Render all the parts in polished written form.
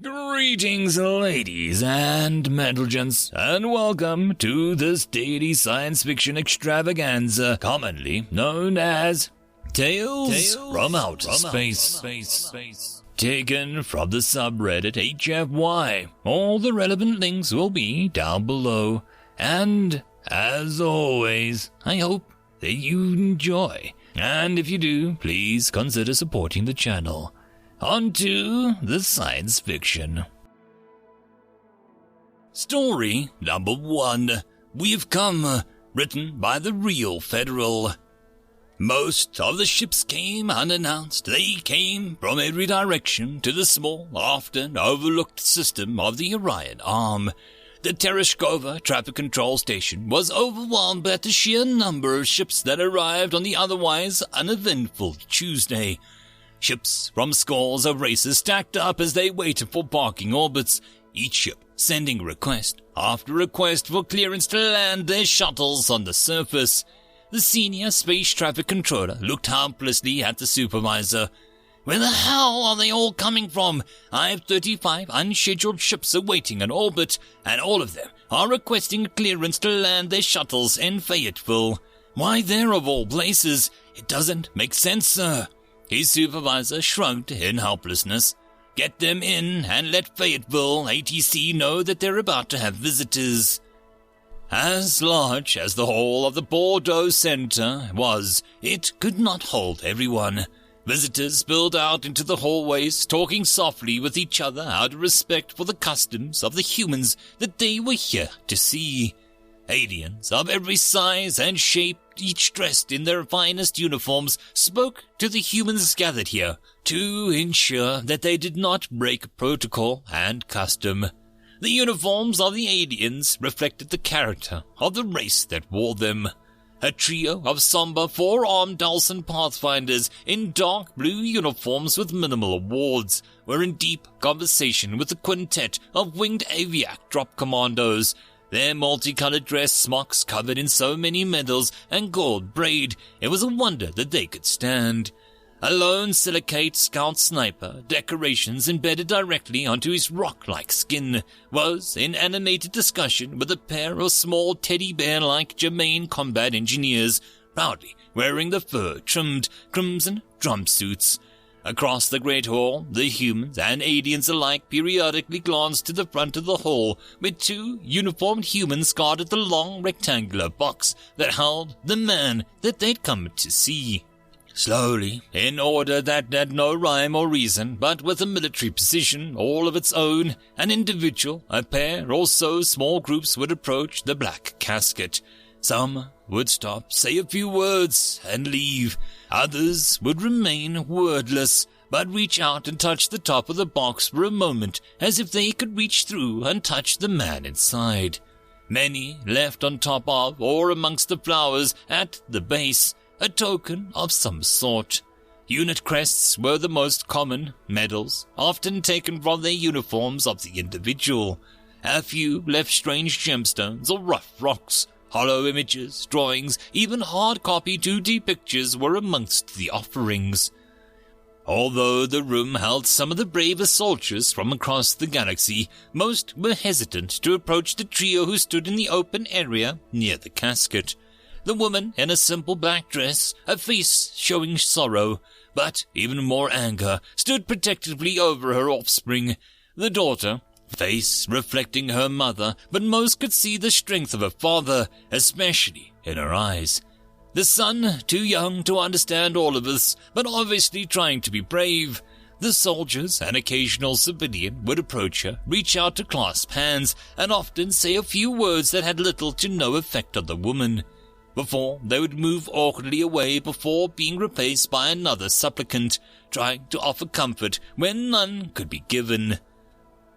Greetings, ladies and gents, and welcome to this daily science fiction extravaganza, commonly known as Tales from Outer Space. Taken from the subreddit HFY. All the relevant links will be down below. And, as always, I hope that you enjoy. And if you do, please consider supporting the channel. On to the science fiction. Story number 1. We've come, written by the Real Federal. Most of the ships came unannounced. They came from every direction to the small, often overlooked system of the Orion Arm. The Tereshkova Traffic Control Station was overwhelmed at the sheer number of ships that arrived on the otherwise uneventful Tuesday. Ships from scores of races stacked up as they waited for parking orbits, each ship sending request after request for clearance to land their shuttles on the surface. The senior space traffic controller looked helplessly at the supervisor. Where the hell are they all coming from? I have 35 unscheduled ships awaiting an orbit, and all of them are requesting clearance to land their shuttles in Fayetteville. Why there of all places? It doesn't make sense, sir. His supervisor shrugged in helplessness. Get them in and let Fayetteville ATC know that they're about to have visitors. As large as the hall of the Bordeaux Center was, it could not hold everyone. Visitors spilled out into the hallways, talking softly with each other out of respect for the customs of the humans that they were here to see. Aliens of every size and shape, each dressed in their finest uniforms, spoke to the humans gathered here to ensure that they did not break protocol and custom. The uniforms of the aliens reflected the character of the race that wore them. A trio of somber four-armed Dalson Pathfinders in dark blue uniforms with minimal awards were in deep conversation with the quintet of winged aviac drop commandos. Their multicolored dress smocks covered in so many medals and gold braid, it was a wonder that they could stand. A lone silicate scout sniper, decorations embedded directly onto his rock-like skin, was in animated discussion with a pair of small teddy bear-like Germain combat engineers, proudly wearing the fur-trimmed crimson jumpsuits. Across the great hall, the humans and aliens alike periodically glanced to the front of the hall, where two uniformed humans guarded the long rectangular box that held the man that they'd come to see. Slowly, in order that had no rhyme or reason, but with a military precision all of its own, an individual, a pair or so small groups would approach the black casket. Some would stop, say a few words, and leave. Others would remain wordless, but reach out and touch the top of the box for a moment, as if they could reach through and touch the man inside. Many left on top of or amongst the flowers at the base, a token of some sort. Unit crests were the most common, medals, often taken from their uniforms of the individual. A few left strange gemstones or rough rocks. Hollow images, drawings, even hard copy 2D pictures were amongst the offerings. Although the room held some of the bravest soldiers from across the galaxy, most were hesitant to approach the trio who stood in the open area near the casket. The woman in a simple black dress, a face showing sorrow, but even more anger, stood protectively over her offspring. The daughter, face reflecting her mother, but most could see the strength of her father, especially in her eyes. The son, too young to understand all of this, but obviously trying to be brave. The soldiers, an occasional civilian, would approach her, reach out to clasp hands, and often say a few words that had little to no effect on the woman. Before they would move awkwardly away before being replaced by another supplicant, trying to offer comfort when none could be given.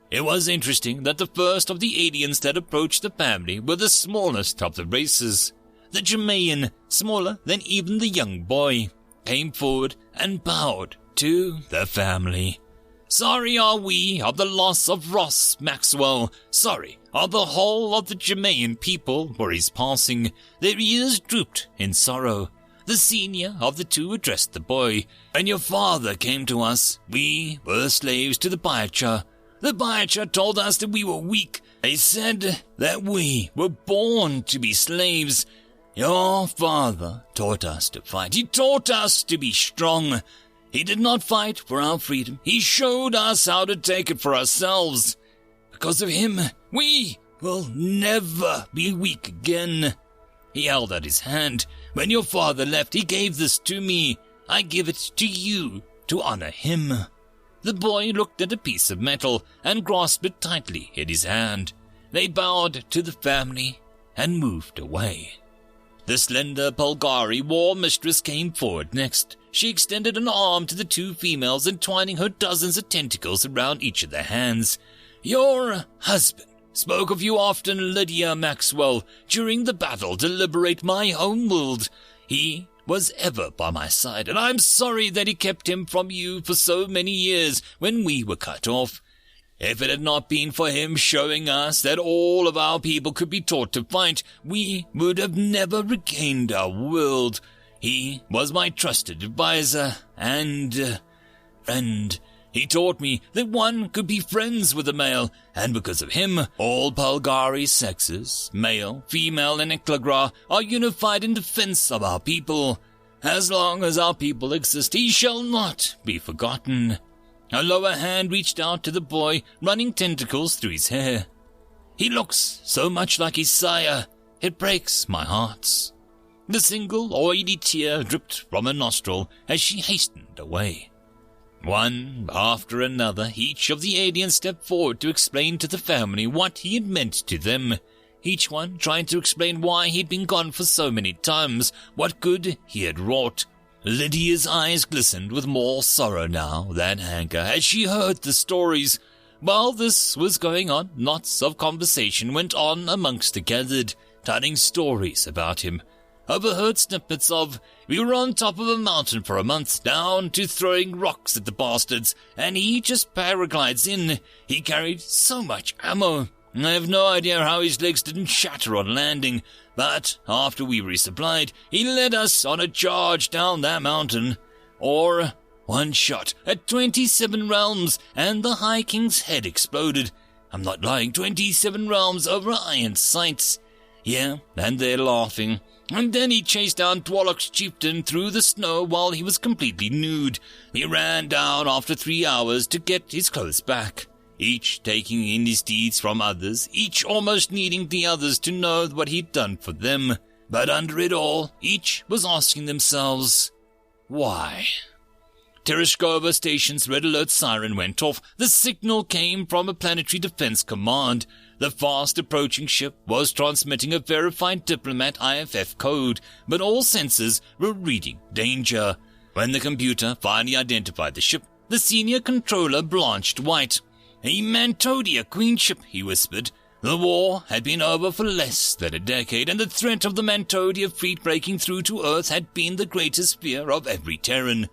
It was interesting that the first of the aliens that approached the family were the smallest of the races. The Germain, smaller than even the young boy, came forward and bowed to the family. Sorry are we of the loss of Ross Maxwell. Sorry are the whole of the Germain people for his passing. Their ears drooped in sorrow. The senior of the two addressed the boy. When your father came to us, we were slaves to the Biocha. The Baicha told us that we were weak. They said that we were born to be slaves. Your father taught us to fight. He taught us to be strong. He did not fight for our freedom. He showed us how to take it for ourselves. Because of him, we will never be weak again. He held out his hand. When your father left, he gave this to me. I give it to you to honor him. The boy looked at a piece of metal and grasped it tightly in his hand. They bowed to the family and moved away. The slender Bulgari war mistress came forward next. She extended an arm to the two females, entwining her dozens of tentacles around each of their hands. Your husband spoke of you often, Lydia Maxwell, during the battle to liberate my home world. He was ever by my side, and I'm sorry that he kept him from you for so many years when we were cut off. If it had not been for him showing us that all of our people could be taught to fight, we would have never regained our world. He was my trusted advisor and friend. He taught me that one could be friends with a male, and because of him, all Bulgari sexes, male, female, and Eclagra, are unified in defense of our people. As long as our people exist, he shall not be forgotten. A lower hand reached out to the boy, running tentacles through his hair. He looks so much like his sire, it breaks my heart. The single oily tear dripped from her nostril as she hastened away. One after another, each of the aliens stepped forward to explain to the family what he had meant to them, each one trying to explain why he'd been gone for so many times, what good he had wrought. Lydia's eyes glistened with more sorrow now than anger as she heard the stories. While this was going on, knots of conversation went on amongst the gathered, telling stories about him. Overheard snippets of, we were on top of a mountain for a month, down to throwing rocks at the bastards, and he just paraglides in. He carried so much ammo. I have no idea how his legs didn't shatter on landing, but after we resupplied, he led us on a charge down that mountain. Or one shot at 27 realms, and the High King's head exploded. I'm not lying, 27 realms over iron sights. Yeah, and they're laughing. And then he chased down Dwallock's chieftain through the snow while he was completely nude. He ran down after 3 hours to get his clothes back, each taking in his deeds from others, each almost needing the others to know what he'd done for them. But under it all, each was asking themselves, why? Tereshkova Station's red alert siren went off. The signal came from a planetary defense command. The fast-approaching ship was transmitting a verified diplomat IFF code, but all sensors were reading danger. When the computer finally identified the ship, the senior controller blanched white. A Mantodia Queen ship, he whispered. The war had been over for less than a decade, and the threat of the Mantodia fleet breaking through to Earth had been the greatest fear of every Terran.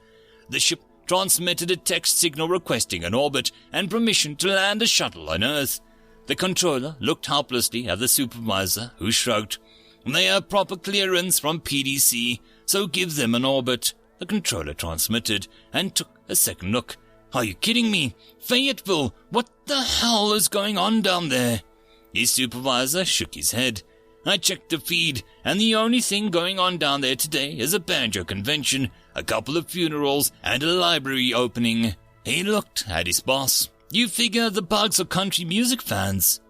The ship transmitted a text signal requesting an orbit and permission to land a shuttle on Earth. The controller looked helplessly at the supervisor, who shrugged. They have proper clearance from PDC, so give them an orbit. The controller transmitted and took a second look. Are you kidding me? Fayetteville, what the hell is going on down there? His supervisor shook his head. I checked the feed, and the only thing going on down there today is a banjo convention, a couple of funerals, and a library opening. He looked at his boss. You figure the bugs are country music fans.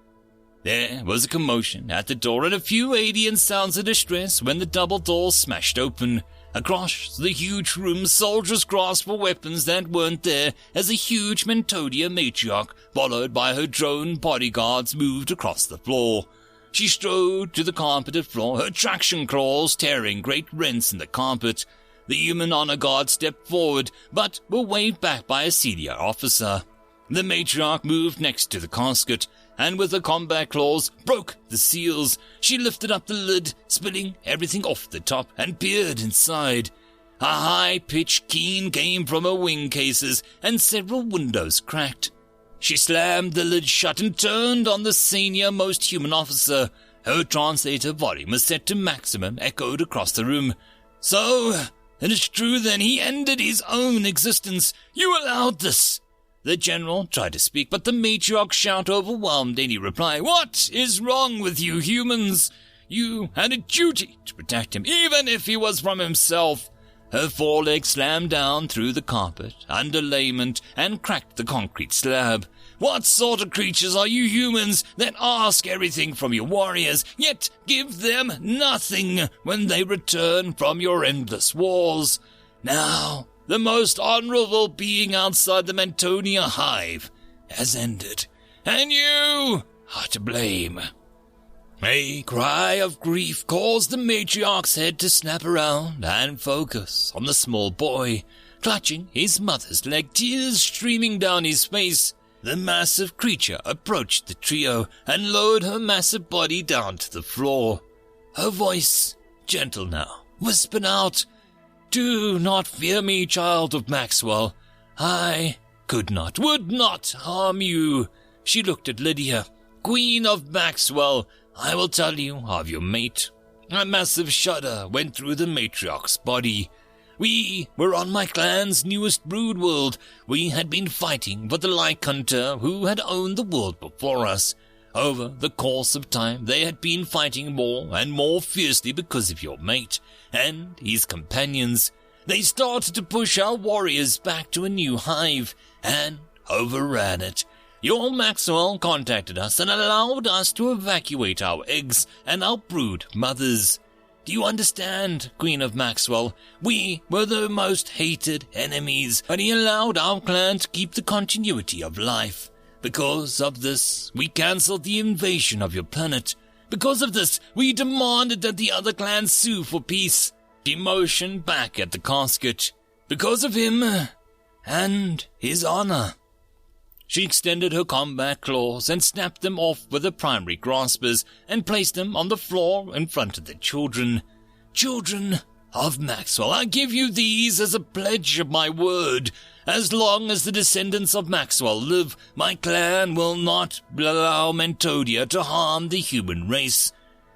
There was a commotion at the door and a few alien sounds of distress when the double doors smashed open. Across the huge room, soldiers grasped for weapons that weren't there as a huge Mantodia matriarch, followed by her drone bodyguards, moved across the floor. She strode to the carpeted floor, her traction claws tearing great rents in the carpet. The human honor guard stepped forward, but were waved back by a senior officer. The matriarch moved next to the casket, and with her combat claws broke the seals. She lifted up the lid, spilling everything off the top, and peered inside. A high-pitched keen came from her wing cases, and several windows cracked. She slammed the lid shut and turned on the senior most human officer. Her translator volume was set to maximum, echoed across the room. So, it is true then, he ended his own existence. You allowed this. The general tried to speak, but the matriarch's shout overwhelmed any reply. "What is wrong with you humans? You had a duty to protect him, even if he was from himself." Her foreleg slammed down through the carpet, underlayment, and cracked the concrete slab. "What sort of creatures are you humans that ask everything from your warriors, yet give them nothing when they return from your endless wars? Now, the most honorable being outside the Mantonia hive has ended, and you are to blame." A cry of grief caused the matriarch's head to snap around and focus on the small boy, clutching his mother's leg, tears streaming down his face. The massive creature approached the trio and lowered her massive body down to the floor. Her voice, gentle now, whispered out, "Do not fear me, child of Maxwell. I would not harm you." She looked at Lydia. "Queen of Maxwell, I will tell you of your mate." A massive shudder went through the matriarch's body. "We were on my clan's newest brood world. We had been fighting for the Like Hunter who had owned the world before us. Over the course of time, they had been fighting more and more fiercely because of your mate and his companions. They started to push our warriors back to a new hive and overran it. Your Maxwell contacted us and allowed us to evacuate our eggs and our brood mothers. Do you understand, Queen of Maxwell? We were the most hated enemies, but he allowed our clan to keep the continuity of life. Because of this, we cancelled the invasion of your planet. Because of this, we demanded that the other clans sue for peace." She motioned back at the casket. "Because of him and his honor." She extended her combat claws and snapped them off with her primary graspers and placed them on the floor in front of the children. "Children of Maxwell, I give you these as a pledge of my word. As long as the descendants of Maxwell live, my clan will not allow Mantonia to harm the human race."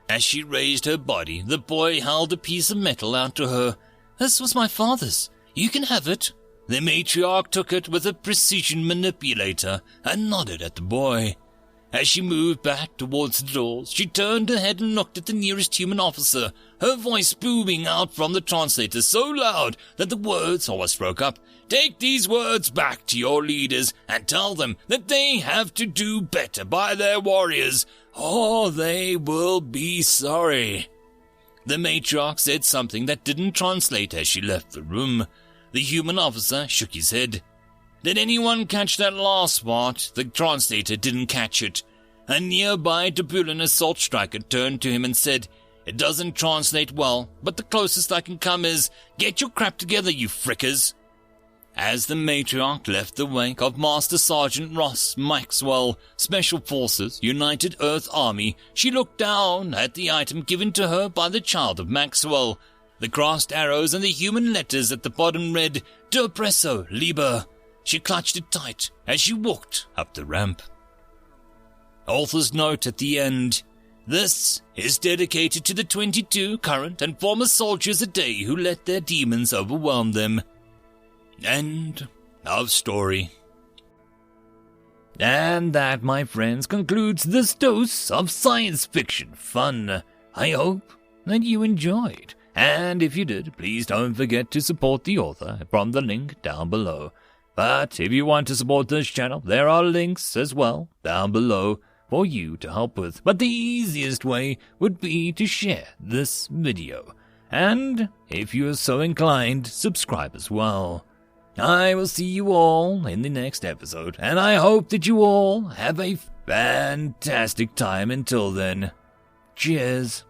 As she raised her body, the boy held a piece of metal out to her. "This was my father's. You can have it." The matriarch took it with a precision manipulator and nodded at the boy. As she moved back towards the doors, she turned her head and looked at the nearest human officer, her voice booming out from the translator so loud that the words almost broke up. "Take these words back to your leaders and tell them that they have to do better by their warriors, or they will be sorry." The matriarch said something that didn't translate as she left the room. The human officer shook his head. "Did anyone catch that last part?" The translator didn't catch it. A nearby Dabulan assault striker turned to him and said, "It doesn't translate well, but the closest I can come is, 'Get your crap together, you frickers.'" As the matriarch left the wake of Master Sergeant Ross Maxwell, Special Forces, United Earth Army, she looked down at the item given to her by the child of Maxwell. The crossed arrows and the human letters at the bottom read, "De Presso Liber." She clutched it tight as she walked up the ramp. Author's note at the end. This is dedicated to the 22 current and former soldiers a day who let their demons overwhelm them. End of story. And that, my friends, concludes this dose of science fiction fun. I hope that you enjoyed. And if you did, please don't forget to support the author from the link down below. But if you want to support this channel, there are links as well down below for you to help with. But the easiest way would be to share this video. And if you are so inclined, subscribe as well. I will see you all in the next episode, and I hope that you all have a fantastic time until then. Cheers.